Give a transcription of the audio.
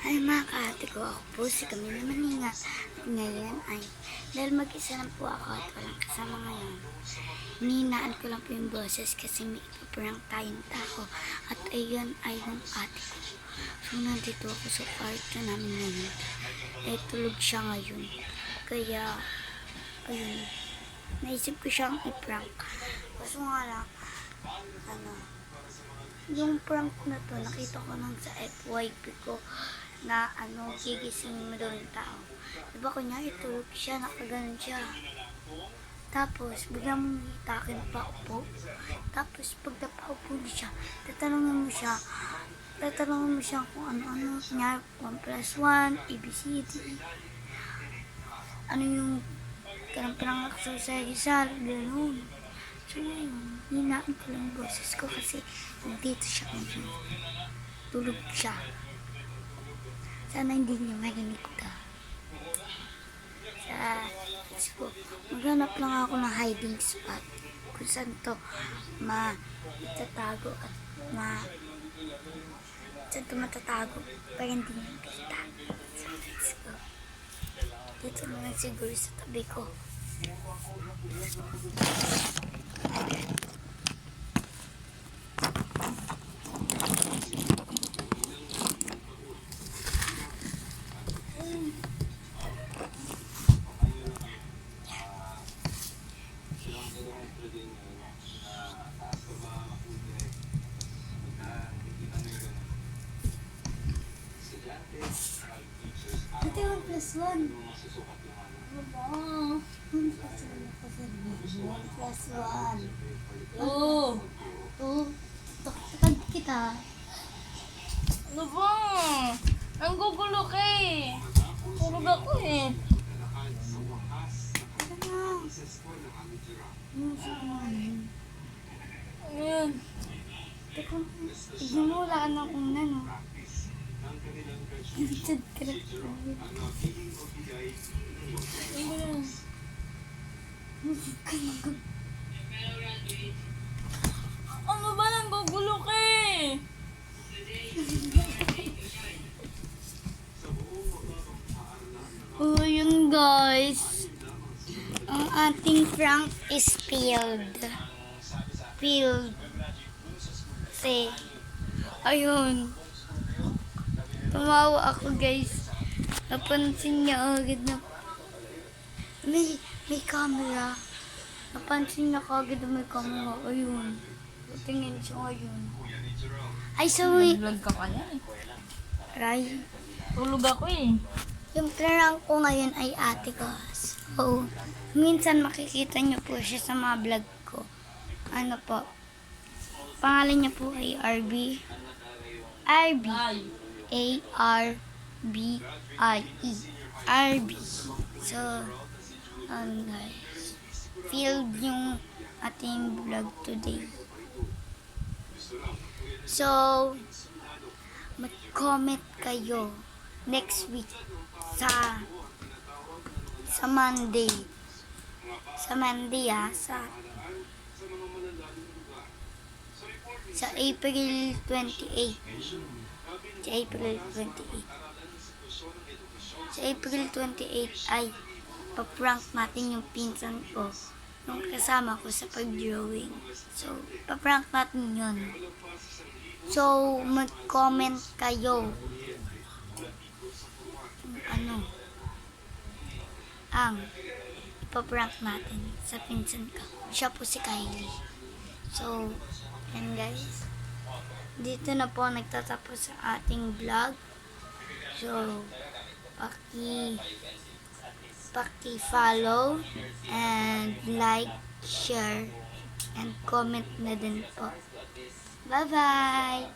Ay mga kaate ko, ako po si Camila Maninga. At ngayon ay, dahil mag-isa lang po ako at walang kasama ngayon, hininaan ko lang po yung boses kasi may ipaprank tayong tao. At ayun ay yung ate ko. So nandito ako sa kwarto namin ngayon. Eh tulog siya ngayon. Kaya, ayun, naisip ko siyang i-prank. Kaso nga lang, yung prank na to, nakita ko nang sa FYP ko na gigising mo daw yung tao. Diba kunyari, tulog siya, nakaganon siya. Tapos, biglang hitakin pa upo. Tapos, pag napaupo siya, tatanungin mo siya kung ano-ano. Kunyari, 1 plus 1, ABCD. Ano yung pinanganak sa isa, gano'n. So, ngayon, hinaan ko lang boses ko kasi nandito siya ngayon. Tulog siya. Sana hindi niya marinig ka. Maghanap lang ako ng hiding spot kung saan to matatago at saan to matatago para hindi niya makita. So, let's go. Dito naman siguro sa tabi ko. Ito yung 1 plus 1. Ano ba? 1 plus 1 ako sabihin. 1 plus 1. Oo. Tutag kita. Ano ba? Ang gugulo ka eh. Tulog ako eh. Ano na? Music naman. Ayan. Teka, tignan mo wala ka ng una, no? Bitad ka na. Ayan. Music ka na. Ano ba? Nang gugulo ka eh. Oh, yun guys. Ang ating prank is failed. Kasi, ayun. Tumawa ako guys. Napansin niya agad na may camera. Napansin niya agad na may camera. Ayun. Tingin siya ngayon. Ay, sorry. Nag-vlog ka kaya eh. Ray. Tulog ako eh. Yung prank ko ngayon ay ate ko. So, minsan makikita niyo po siya sa mga vlog ko. Ano po? Pangalan niya po ay RB. RB. A-R-B-I-E. RB. So, guys. Filled yung ating vlog today. So, mag-comment kayo next week sa Monday. Sa Monday sa April 28. Sa April 28. Sa April 28 ay paprank natin yung pinsan ko nung kasama ko sa pag-drawing. So, paprank natin yun. So, mag-comment kayo ang ipaprank natin sa pinsan ko. Siya po si Kylie. So, yan guys. Dito na po nagtatapos sa ating vlog. So, paki-follow and like, share, and comment na din po. Bye-bye!